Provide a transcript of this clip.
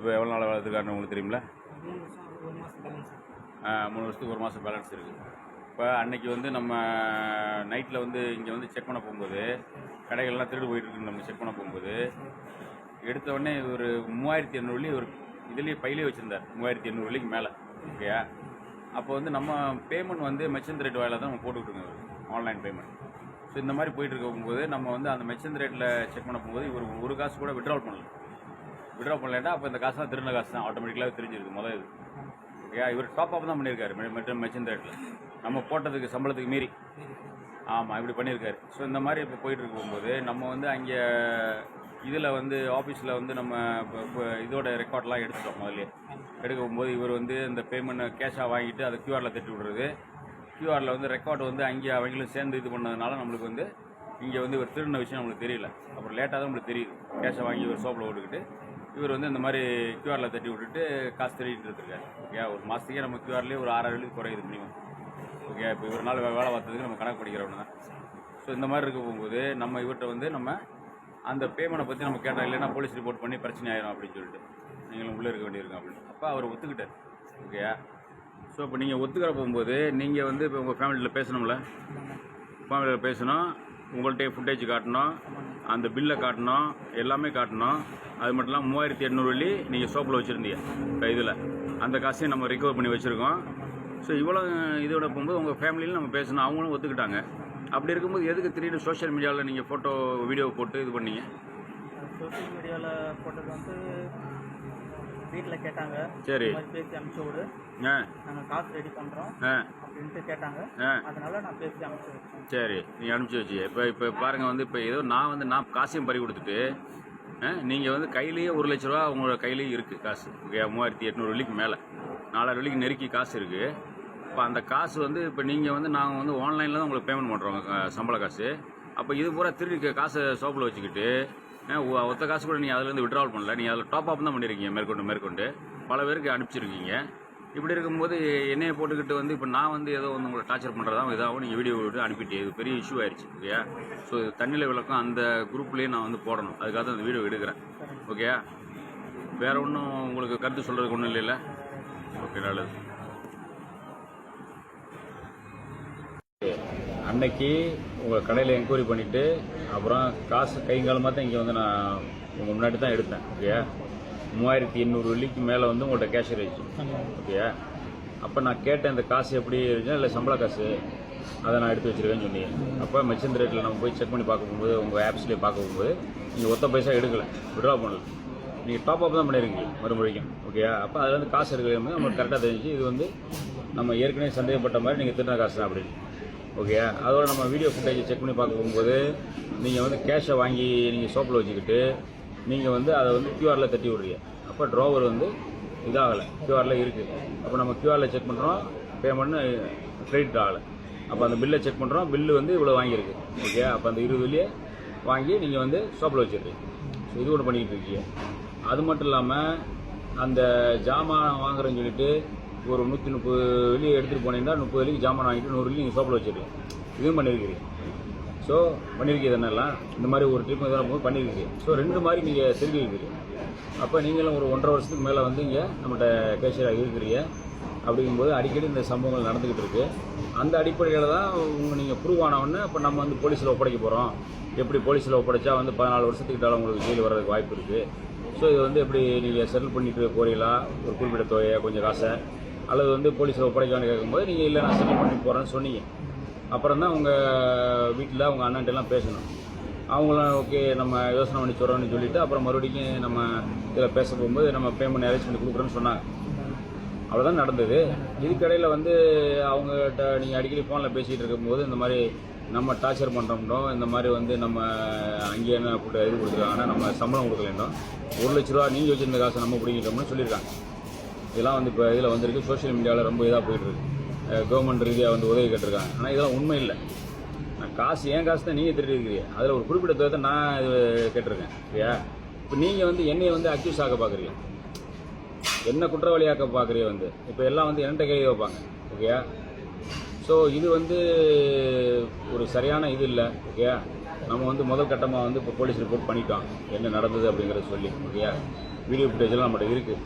இப்போ எவ்வளோ நாள் வளர்த்துக்காருன்னு உங்களுக்கு தெரியுங்களா? 3 வருஷம் 1 மாதம் பேலன்ஸ். 3 வருஷத்துக்கு 1 மாதம் பேலன்ஸ் இருக்குது. இப்போ அன்றைக்கி வந்து நம்ம நைட்டில் வந்து இங்கே வந்து செக் பண்ண போகும்போது கடைகள்லாம் திருடு போயிட்டுருக்குன்னு நம்ம செக் பண்ண போகும்போது எடுத்த உடனே ஒரு 3800 வெள்ளி ஒரு இதுலேயே பையிலே வச்சுருந்தார். 3800 வெள்ளிக்கு மேலே. ஓகேயா? அப்போ வந்து நம்ம பேமெண்ட் வந்து மெர்ச்சன்ட் ரேட் வாயிலாக தான் நம்ம போட்டுக்கிட்டுருக்கோம், ஆன்லைன் பேமெண்ட். ஸோ இந்த மாதிரி போயிட்டு போகும்போது நம்ம வந்து அந்த மெர்ச்சன்ட் ரேட்டில் செக் பண்ண போகும்போது இவர் ஒரு காசு கூட விட்ரால் பண்ணலேட்டா அப்போ இந்த காசுலாம் திருந்த காசு தான் ஆட்டோமேட்டிக்கலாக தெரிஞ்சிருக்கு முதல் இது. ஓகே, இவர் டாப் அப் தான் பண்ணியிருக்காரு மெர்ச்சன்ட் ரேட்டில் நம்ம போட்டதுக்கு சம்பளத்துக்கு மீறி. ஆமாம், இப்படி பண்ணியிருக்காரு. ஸோ இந்த மாதிரி இப்போ போயிட்டு போகும்போது நம்ம வந்து அங்கே இதில் வந்து ஆஃபீஸில் வந்து நம்ம இப்போ இதோட ரெக்கார்ட்லாம் எடுத்துட்டோம். முதல்ல எடுக்க போகும்போது இவர் வந்து இந்த பேமெண்ட் கேஷாக வாங்கிட்டு அதை கியூஆரில் தட்டி விடுறது. கியூஆரில் வந்து ரெக்கார்டு வந்து அங்கே அவங்களும் சேர்ந்து இது பண்ணதுனால நம்மளுக்கு வந்து இங்கே வந்து இவர் திருடின விஷயம் நம்மளுக்கு தெரியல. அப்புறம் லேட்டாக தான் நம்மளுக்கு தெரியுது. கேஷை வாங்கி இவர் சோப்பில் விட்டுக்கிட்டு இவர் வந்து இந்த மாதிரி கியூஆரில் தட்டி விட்டுட்டு காசு திருடிட்டு இருக்காரு. ஓகே, ஒரு மாதத்துக்கே நம்ம கியூஆர்லேயே ஒரு 6,000 குறையுது மினிமம். ஓகே, இப்போ இவர் நாள் வேலை பார்த்ததுக்கு நம்ம கணக்கு படிக்கிறவங்க தான். ஸோ இந்த மாதிரி இருக்க போகும்போது நம்ம இவர்கிட்ட வந்து நம்ம அந்த பேமெண்ட்டை பற்றி நம்ம கேட்டோம். இல்லைன்னா போலீஸ் ரிப்போர்ட் பண்ணி பிரச்சனை ஆயிரும் அப்படின்னு சொல்லிட்டு நீங்களும் உள்ளே இருக்க வேண்டியிருக்கும் அப்படின்னு. அப்போ அவர் ஒத்துக்கிட்டார். ஓகேயா? ஸோ இப்போ நீங்கள் ஒத்துக்கிற போகும்போது நீங்கள் வந்து இப்போ உங்கள் ஃபேமிலியில் பேசணும்ல, ஃபேமிலியில் பேசணும், உங்கள்கிட்ட ஃபுட்டேஜ் காட்டணும், அந்த பில்லை காட்டணும், எல்லாமே காட்டணும். அது மட்டும் இல்லாமல் 3800 வெள்ளி நீங்கள் சோப்பில் வச்சுருந்தீங்க இப்போ இதில் அந்த காசையும் நம்ம ரிகவர் பண்ணி வச்சுருக்கோம். ஸோ இவ்வளோ இதோட போகும்போது உங்கள் ஃபேமிலியில் நம்ம பேசணும், அவங்களும் ஒத்துக்கிட்டாங்க. அப்படி இருக்கும்போது எதுக்கு திடீர்னு சோஷியல் மீடியாவில் நீங்கள் ஃபோட்டோ வீடியோ போட்டு இது பண்ணீங்க? சோஷியல் மீடியாவில் போட்டது வந்து வீட்டில் கேட்டாங்க. சரி, பேசி அனுப்பிச்சு விடு, நாங்கள் காசு ரெடி பண்ணுறோம் அப்படின்ட்டு கேட்டாங்க. அதனால நான் பேசி அனுப்பிச்சு வச்சேன். சரி, நீங்கள் அனுப்பிச்சி வச்சு இப்போ பாருங்கள் வந்து இப்போ ஏதோ நான் காசையும் பறி கொடுத்துட்டு நீங்கள் வந்து கையிலேயே 1 லட்ச ரூபா உங்களோட கையிலேயே இருக்குது காசு. ஓகே, 3800 வெள்ளிக்கு மேலே 4000 வெள்ளிக்கு நெருக்கி காசு இருக்குது. இப்போ அந்த காசு வந்து இப்போ நீங்கள் வந்து நாங்கள் வந்து ஆன்லைனில் தான் உங்களுக்கு பேமெண்ட் பண்ணுறோம் சம்பள காசு. அப்போ இது பூரா திருடி காசை சோப்பில் வச்சுக்கிட்டு ஒத்த காசு கூட நீங்கள் அதுலேருந்து விட்ராவல் பண்ணல, நீங்கள் அதில் டாப் அப் தான் பண்ணியிருக்கீங்க. மேற்கொண்டு பல பேருக்கு அனுப்பிச்சிருக்கீங்க. இப்படி இருக்கும்போது என்னையை போட்டுக்கிட்டு வந்து இப்போ நான் வந்து ஏதோ வந்து உங்களை டார்ச்சர் பண்ணுறதா இதாகவும் நீங்கள் வீடியோ விட்டு அனுப்பிட்டு இது பெரிய இஷ்யூ ஆயிடுச்சு. ஓகேயா? ஸோ தண்ணியில் விளக்கம் அந்த குரூப்லேயே நான் வந்து போடணும், அதுக்காக தான் அந்த வீடியோ எடுக்கிறேன். ஓகேயா? வேறு ஒன்றும் உங்களுக்கு கருத்து சொல்கிறதுக்கு ஒன்றும் இல்லைல்ல? ஓகே, நல்லது. அன்னைக்கு உங்கள் கடையில் என்கொயரி பண்ணிவிட்டு அப்புறம் காசு கைங்காலமாக தான் இங்கே வந்து நான் உங்கள் முன்னாடி தான் எடுத்தேன். ஓகேயா? 3800 வெள்ளிக்கு மேலே வந்து உங்கள்கிட்ட கேஷ் இருந்துச்சு. ஓகேயா? அப்போ நான் கேட்டேன் இந்த காசு எப்படி இருந்துச்சுன்னா, இல்லை சம்பள காசு அதை நான் எடுத்து வச்சுருக்கேன்னு சொன்னீங்க. அப்போ மெர்ச்சன்ட் ரேட்டில் நம்ம போய் செக் பண்ணி பார்க்க போகும்போது உங்கள் ஆப்ஸ்லேயே பார்க்க போகும்போது நீங்கள் ஒத்த பைசா எடுக்கலை, விட்ரா பண்ணல, நீங்கள் டாப் அப் தான் பண்ணியிருக்கீங்க மறுபடியும். ஓகேயா? அப்போ அதில் வந்து காசு எடுக்கிறது நம்மளுக்கு கரெக்டாக தெரிஞ்சு இது வந்து நம்ம ஏற்கனவே சந்தேகப்பட்ட மாதிரி நீங்கள் திருடின காசு தான் அப்படின்னு. ஓகேயா? அதோட நம்ம வீடியோ ஃபுட்டேஜை செக் பண்ணி பார்க்க போகும்போது நீங்கள் வந்து கேஷை வாங்கி நீங்கள் சோப்பில் வச்சுக்கிட்டு நீங்கள் வந்து அதை வந்து கியூஆரில் தட்டி விட்றீங்க. அப்போ ட்ராவர் வந்து இதாகலை, கியூஆரில் இருக்குது. அப்போ நம்ம கியூஆரில் செக் பண்ணுறோம், பேமெண்ட்னு கிரெடிட் ஆகலை. அப்போ அந்த பில்லை செக் பண்ணுறோம், பில்லு வந்து இவ்வளோ வாங்கியிருக்கு. ஓகே, அப்போ அந்த 20 வெள்ளியை வாங்கி நீங்கள் வந்து சோப்பில் வச்சுருக்கீங்க. ஸோ இது கூட பண்ணிக்கிட்டு இருக்கீங்க. அது மட்டும் இல்லாமல் அந்த ஜாமான் வாங்குறேன்னு சொல்லிட்டு ஒரு 130 வெள்ளியை எடுத்துகிட்டு போனீங்கன்னா 30 வெள்ளிக்கு ஜாமான் வாங்கிட்டு 100 வெள்ளி நீங்கள் சோப்பில் வச்சுருக்கீங்க. இதுவும் பண்ணியிருக்கிறீங்க. ஸோ பண்ணியிருக்கீங்க என்னெல்லாம் இந்த மாதிரி ஒரு ட்ரிப் இதெல்லாம் போது பண்ணியிருக்கீங்க. ஸோ 2 மாதிரி நீங்கள் தெரிஞ்சுக்கிறீங்க. அப்போ நீங்களும் ஒரு 1.5 வருஷத்துக்கு மேலே வந்து இங்கே நம்மகிட்ட கேஷியராக இருக்கிறீங்க. அப்படிங்கும்போது அடிக்கடி இந்த சம்பவங்கள் நடந்துக்கிட்டு இருக்குது. அந்த அடிப்படையில் தான் நீங்கள் ப்ரூவ் ஆனவுடனே இப்போ நம்ம வந்து போலீஸில் ஒப்படைக்க போகிறோம். எப்படி போலீஸில் ஒப்படைச்சா வந்து 14 வருஷத்துக்கிட்டாலும் உங்களுக்கு ஜெயில் வர்றதுக்கு வாய்ப்பு இருக்குது. ஸோ இது வந்து எப்படி நீங்கள் செட்டில் பண்ணிட்டு போகிறீங்களா, ஒரு குறிப்பிட்ட தொகையை கொஞ்சம் காசை, அல்லது வந்து போலீஸில் ஒப்படைக்கலான்னு கேட்கும்போது நீங்கள் இல்லை நான் செட்டில் பண்ணிட்டு போகிறேன்னு சொன்னீங்க. அப்புறம் தான் உங்கள் வீட்டில் உங்கள் அண்ணன்ட்டெல்லாம் பேசணும். அவங்களும் ஓகே நம்ம யோசனை பண்ணி சொல்கிறோன்னு சொல்லிவிட்டு அப்புறம் மறுபடியும் நம்ம இதில் பேச போகும்போது நம்ம பேமெண்ட் அரேஞ்ச் பண்ணி கொடுக்குறோன்னு சொன்னாங்க. அவ்வளோதான் நடந்தது. இதுக்கடையில் வந்து அவங்ககிட்ட நீங்கள் அடிக்கடி ஃபோனில் பேசிகிட்டு இருக்கும்போது இந்த மாதிரி நம்ம டார்ச்சர் பண்ணுறோம்னோ, இந்த மாதிரி வந்து நம்ம அங்கேயே என்ன இது கொடுத்துருக்காங்கன்னா நம்ம சம்பளம் கொடுக்கலேண்டோம், 1 லட்ச ரூபா நீங்கள் வச்சுருந்த காசை நம்ம பிடிக்கிட்டோம்னு சொல்லியிருக்காங்க. இதெல்லாம் வந்து இப்போ இதில் வந்திருக்கு. சோஷியல் மீடியாவில் ரொம்ப இதாக போயிட்டுருக்கு. கவர்மெண்ட் ரீதியாக வந்து உதவி கேட்டிருக்காங்க. ஆனால் இதெல்லாம் உண்மை இல்லை. நான் காசு என் காசு தான் நீங்கள் திருடிருக்கிறீங்க. அதில் ஒரு குறிப்பிட்ட தொகை தான் நான் இது கேட்டிருக்கேன். இல்லையா? இப்போ நீங்கள் வந்து என்னையை வந்து அக்யூஸ் ஆக பார்க்குறீங்க, என்ன குற்றவாளியாக்க பார்க்குறீங்க. வந்து இப்போ எல்லாம் வந்து என்கிட்ட கேள்வி வைப்பாங்க. ஓகேயா? ஸோ இது வந்து ஒரு சரியான இது இல்லை. ஓகேயா? நம்ம வந்து முதல் கட்டமாக வந்து இப்போ போலீஸ் ரிப்போர்ட் பண்ணிட்டோம் என்ன நடந்தது அப்படிங்கிறத சொல்லி. ஓகேயா? வீடியோ ஃபுட்டேஜ்லாம் நம்மகிட்ட இருக்குது.